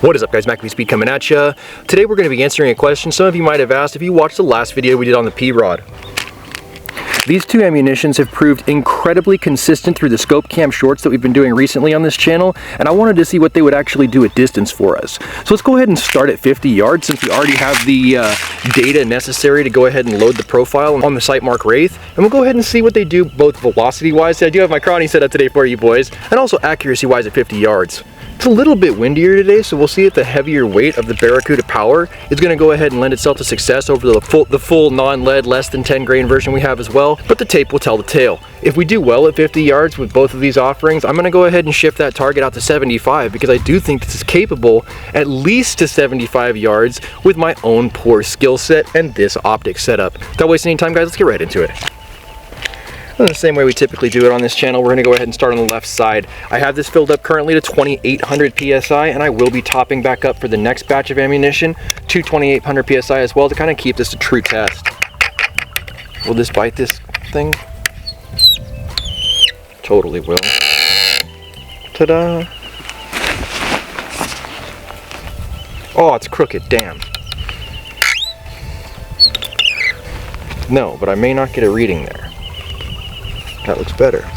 What is up, guys? MACABESPEED coming at ya. Today we're going to be answering a question some of you might have asked if you watched the last video we did on the P-Rod. These two ammunitions have proved incredibly consistent through the scope cam shorts that we've been doing recently on this channel, and I wanted to see what they would actually do at distance for us. So let's go ahead and start at 50 yards since we already have the data necessary to go ahead and load the profile on the Sightmark Wraith, and we'll go ahead and see what they do both velocity-wise. I do have my crawny set up today for you boys, and also accuracy-wise at 50 yards. It's a little bit windier today, so we'll see if the heavier weight of the Barracuda Power is going to go ahead and lend itself to success over the full non-lead, less than 10 grain version we have as well, but the tape will tell the tale. If we do well at 50 yards with both of these offerings, I'm going to go ahead and shift that target out to 75 because I do think this is capable at least to 75 yards with my own poor skill set and this optic setup. Without wasting any time, guys, let's get right into it. In the same way we typically do it on this channel, we're going to go ahead and start on the left side. I have this filled up currently to 2800 PSI, and I will be topping back up for the next batch of ammunition to 2800 PSI as well to kind of keep this a true test. Will this bite this thing? Totally will. Ta-da! Oh, it's crooked, damn. No, but I may not get a reading there. That looks better.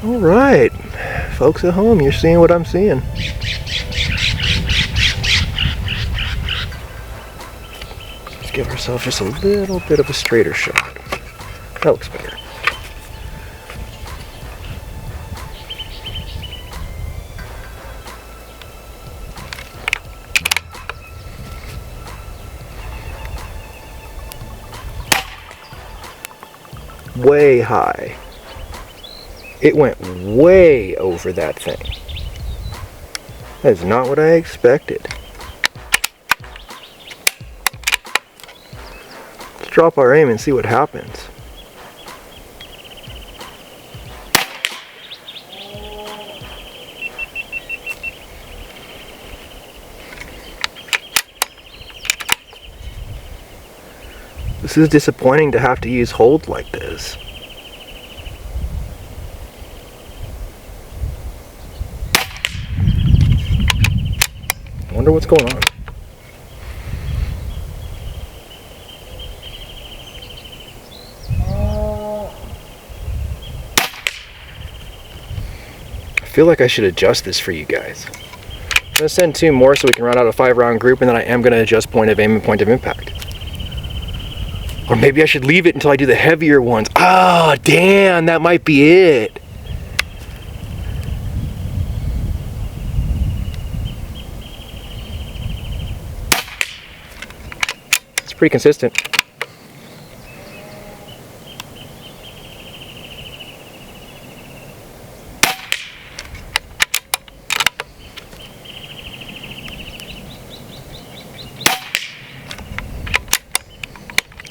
All right, folks at home, you're seeing what I'm seeing. Let's give ourselves just a little bit of a straighter shot. That looks better. Way high. It went way over that thing. That is not what I expected. Let's drop our aim and see what happens. This is disappointing to have to use hold like this. I wonder what's going on. I feel like I should adjust this for you guys. I'm going to send 2 more so we can run out a 5-round group, and then I am going to adjust point of aim and point of impact. Or maybe I should leave it until I do the heavier ones. Ah, damn, that might be it. It's pretty consistent.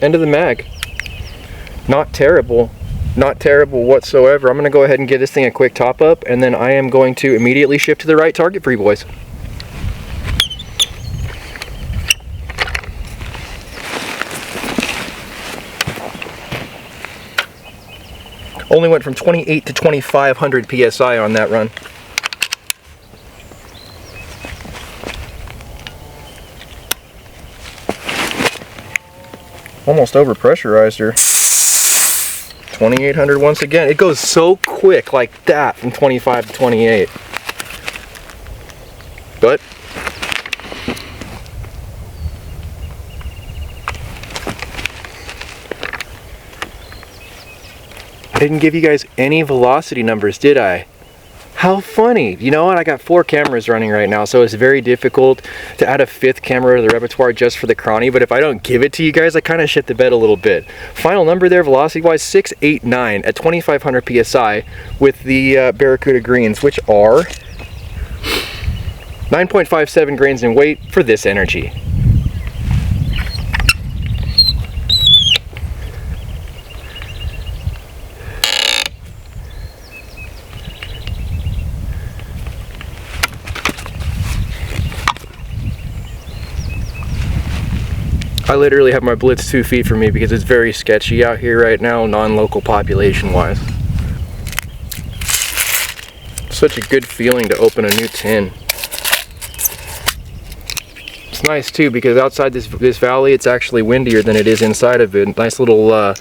End of the mag. Not terrible. Not terrible whatsoever. I'm going to go ahead and give this thing a quick top up, and then I am going to immediately shift to the right target for you boys. Only went from 28 to 2500 PSI on that run. Almost over pressurized her. 2800 once again. It goes so quick like that from 25 to 28. But I didn't give you guys any velocity numbers, did I? How funny. You know what? I got 4 cameras running right now, so it's very difficult to add a 5th camera to the repertoire just for the crawny, but if I don't give it to you guys, I kind of shit the bed a little bit. Final number there, velocity-wise, 689 at 2500 PSI with the Barracuda greens, which are 9.57 grains in weight for this energy. I literally have my blitz 2 feet from me because it's very sketchy out here right now, non-local population wise. Such a good feeling to open a new tin. It's nice too because outside this valley it's actually windier than it is inside of it. Nice little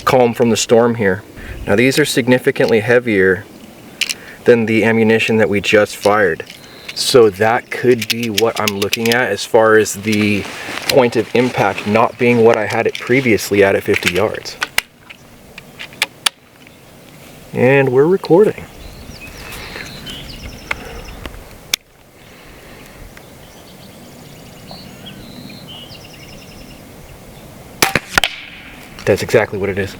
calm from the storm here. Now these are significantly heavier than the ammunition that we just fired. So that could be what I'm looking at as far as the point of impact not being what I had it previously at 50 yards. And we're recording. That's exactly what it is.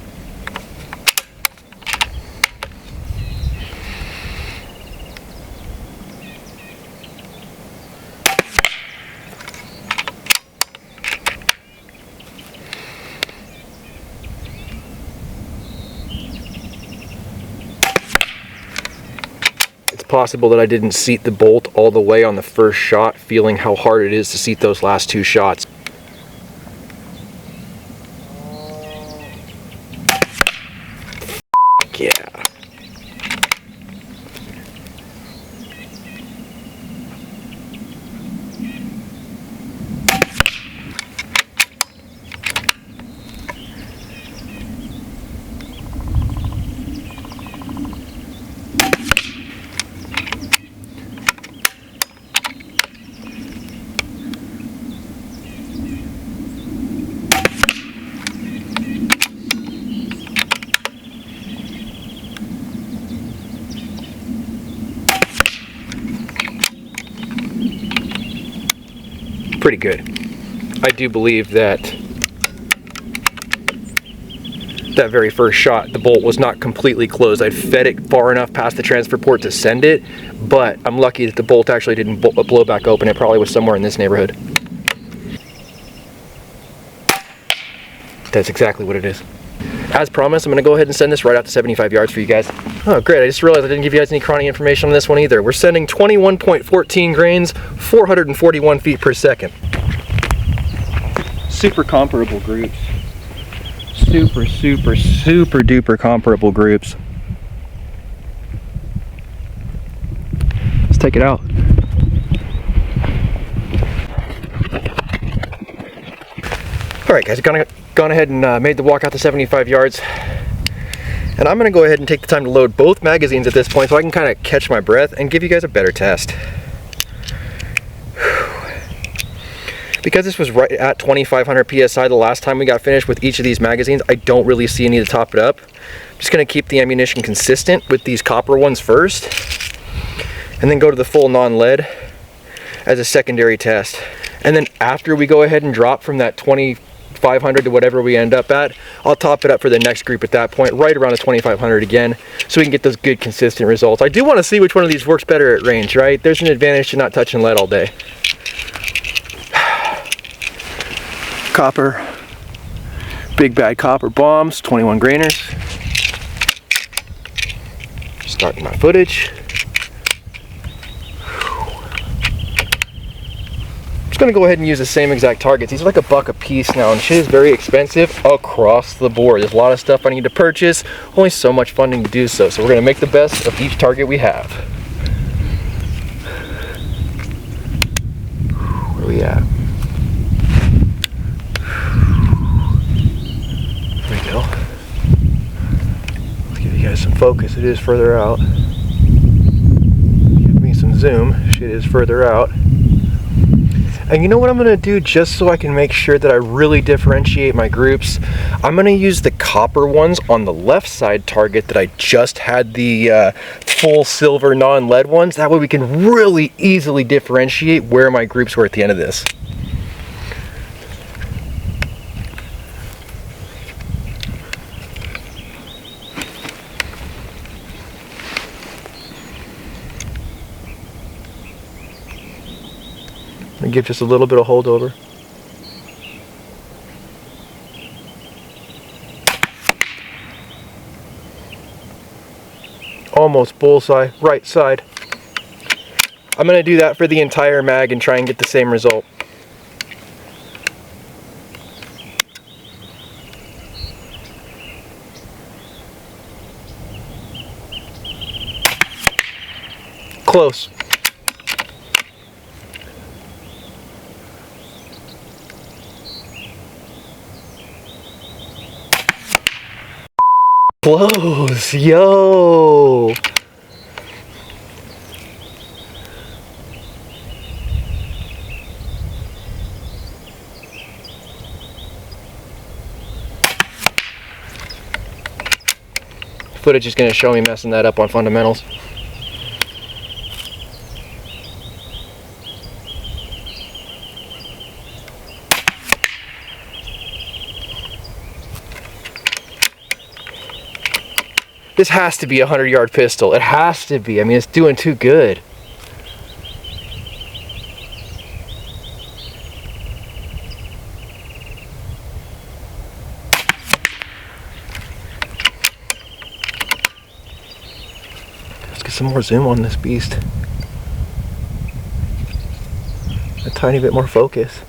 It's possible that I didn't seat the bolt all the way on the first shot, feeling how hard it is to seat those last two shots. Yeah. Pretty good. I do believe that that very first shot, the bolt was not completely closed. I fed it far enough past the transfer port to send it, but I'm lucky that the bolt actually didn't blow back open. It probably was somewhere in this neighborhood. That's exactly what it is. As promised, I'm gonna go ahead and send this right out to 75 yards for you guys. Oh great, I just realized I didn't give you guys any chronic information on this one either. We're sending 21.14 grains, 441 feet per second. Super comparable groups. Super duper comparable groups. Let's take it out. Alright guys, gone ahead and made the walk out to 75 yards. And I'm going to go ahead and take the time to load both magazines at this point so I can kind of catch my breath and give you guys a better test. Because this was right at 2,500 PSI the last time we got finished with each of these magazines, I don't really see a need to top it up. I'm just going to keep the ammunition consistent with these copper ones first, and then go to the full non-lead as a secondary test. And then after we go ahead and drop from that 2,500 to whatever we end up at, I'll top it up for the next group at that point, right around a 2,500 again, so we can get those good consistent results. I do want to see which one of these works better at range, right? There's an advantage to not touching lead all day. Copper, big bad copper bombs, 21 grainers. Starting my footage. I'm just gonna go ahead and use the same exact targets. These are like $1 a piece now, and shit is very expensive across the board. There's a lot of stuff I need to purchase, only so much funding to do so. So we're gonna make the best of each target we have. Where are we at? Some focus, it is further out. Give me some zoom, shit is further out. And you know what I'm gonna do just so I can make sure that I really differentiate my groups? I'm gonna use the copper ones on the left side target that I just had the full silver non-lead ones. That way we can really easily differentiate where my groups were at the end of this. And give just a little bit of holdover. Almost bullseye, right side. I'm going to do that for the entire mag and try and get the same result. Close. Close, yo. Footage is going to show me messing that up on fundamentals. This has to be a 100-yard pistol. It has to be. I mean, it's doing too good. Let's get some more zoom on this beast. A tiny bit more focus.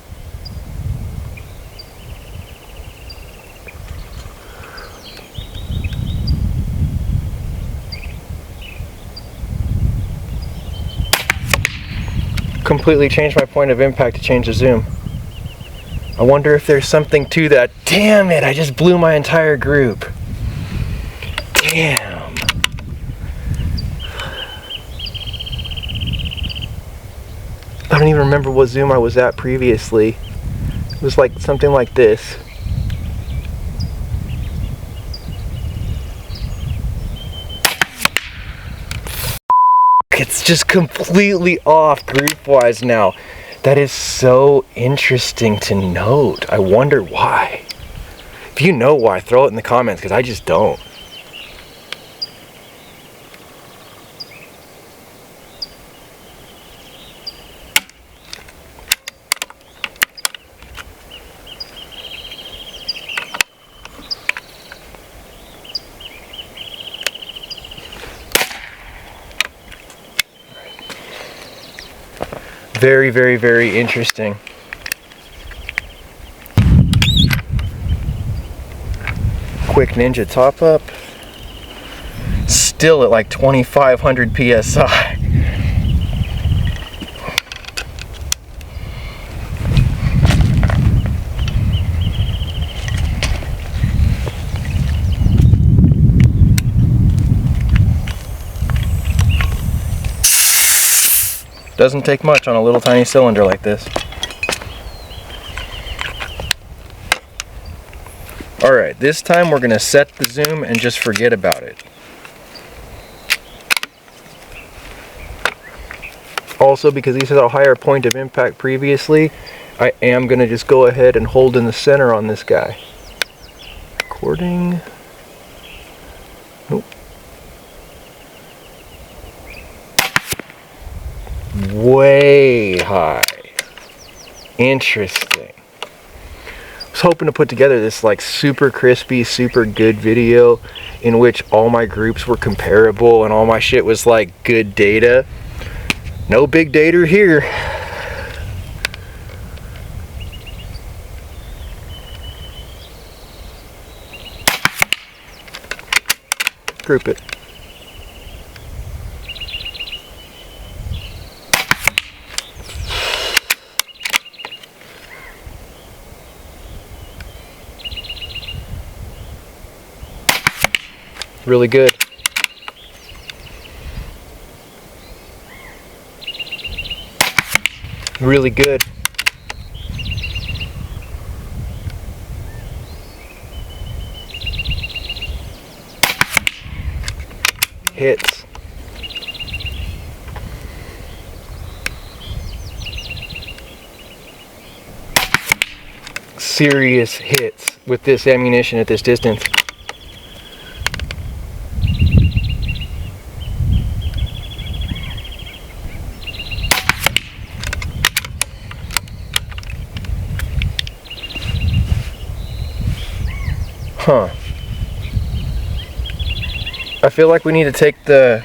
Completely changed my point of impact to change the zoom. I wonder if there's something to that. Damn it, I just blew my entire group. Damn. I don't even remember what zoom I was at previously. It was like something like this. It's just completely off group-wise now. That is so interesting to note. I wonder why. If you know why, throw it in the comments, because I just don't. Very, very, very interesting. Quick Ninja top up. Still at like 2,500 PSI. Doesn't take much on a little tiny cylinder like this. Alright, this time we're going to set the zoom and just forget about it. Also, because these had a higher point of impact previously, I am going to just go ahead and hold in the center on this guy. Recording. Nope. Way high. Interesting. I was hoping to put together this like super crispy, super good video in which all my groups were comparable and all my shit was like good data. No big data here. Group it. Really good. Really good. Hits. Serious hits with this ammunition at this distance. Huh. I feel like we need to take the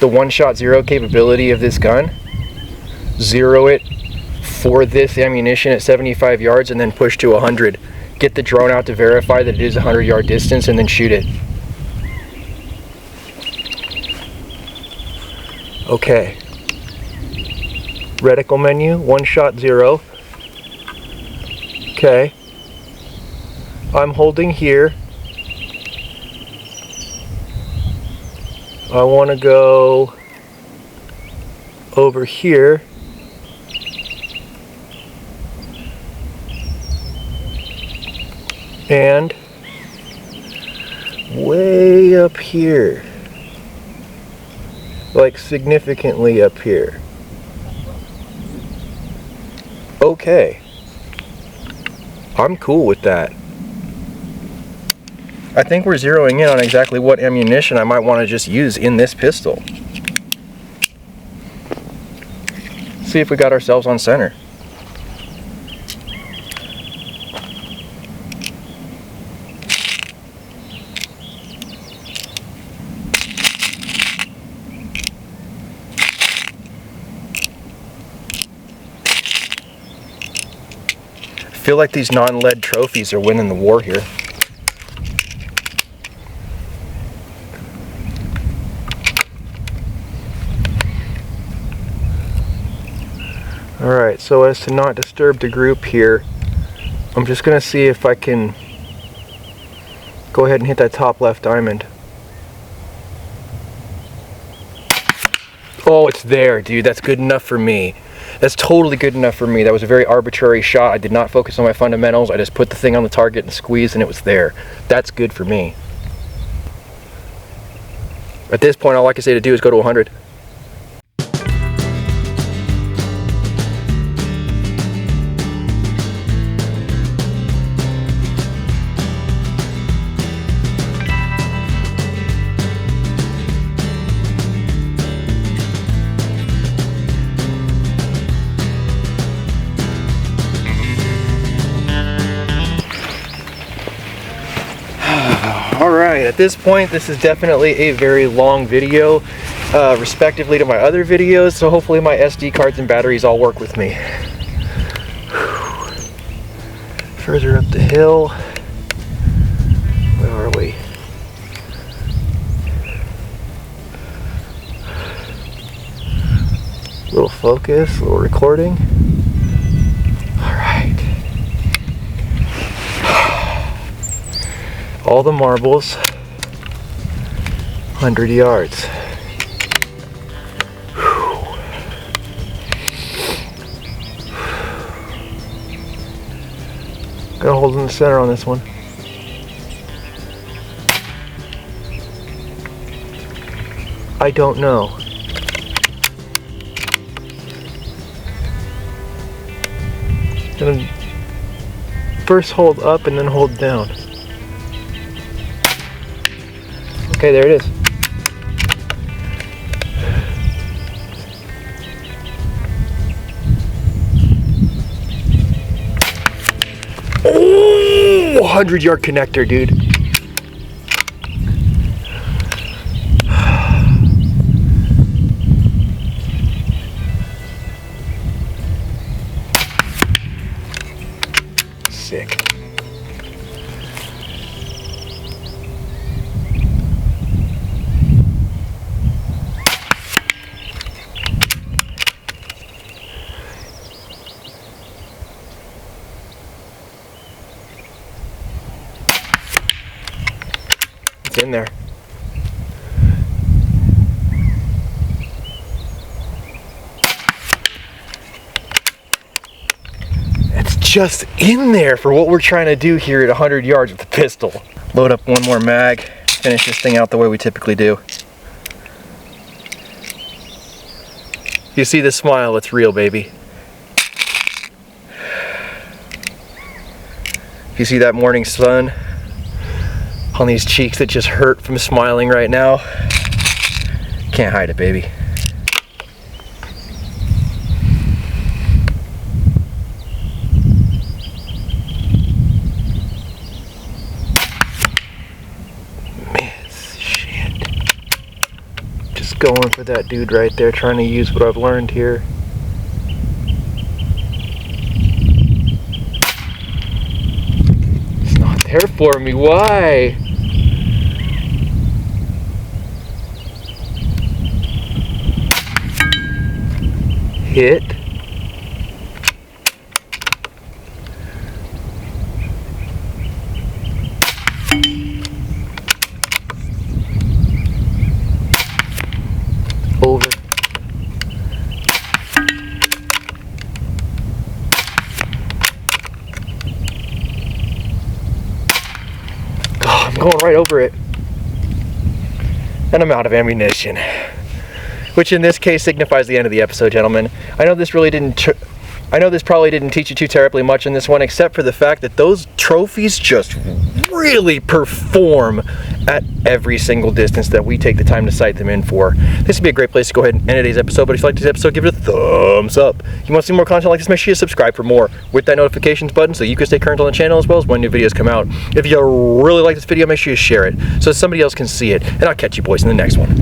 one-shot zero capability of this gun, zero it for this ammunition at 75 yards, and then push to 100. Get the drone out to verify that it is a 100-yard distance, and then shoot it. Okay. Reticle menu, 1 shot 0. Okay. I'm holding here. I want to go over here. And way up here. Like significantly up here. Okay. I'm cool with that. I think we're zeroing in on exactly what ammunition I might want to just use in this pistol. See if we got ourselves on center. I feel like these non-lead trophies are winning the war here. Alright, so as to not disturb the group here, I'm just going to see if I can go ahead and hit that top left diamond. Oh, it's there, dude. That's good enough for me. That's totally good enough for me. That was a very arbitrary shot. I did not focus on my fundamentals. I just put the thing on the target and squeezed and it was there. That's good for me. At this point, all I can say to do is go to 100. Alright, at this point this is definitely a very long video, respectively to my other videos, so hopefully my SD cards and batteries all work with me. Further up the hill, where are we? Little focus, little recording. All the marbles, 100 yards. Gonna hold in the center on this one. I don't know. Gonna first hold up and then hold down. Okay, there it is. Oh, 100-yard connector, dude. Sick. In there. It's just in there for what we're trying to do here at 100 yards with the pistol. Load up one more mag, finish this thing out the way we typically do. You see the smile, it's real, baby. You see that morning sun on these cheeks that just hurt from smiling right now? Can't hide it, baby. Miss shit. Just going for that dude right there, trying to use what I've learned here. It's not there for me, why? hit. Over. Oh, I'm going right over it. And I'm out of ammunition. Which in this case signifies the end of the episode, gentlemen. I know this probably didn't teach you too terribly much in this one, except for the fact that those trophies just really perform at every single distance that we take the time to sight them in for. This would be a great place to go ahead and end today's episode, but if you like this episode, give it a thumbs up. If you want to see more content like this, make sure you subscribe for more with that notifications button so you can stay current on the channel as well as when new videos come out. If you really like this video, make sure you share it so somebody else can see it, and I'll catch you boys in the next one.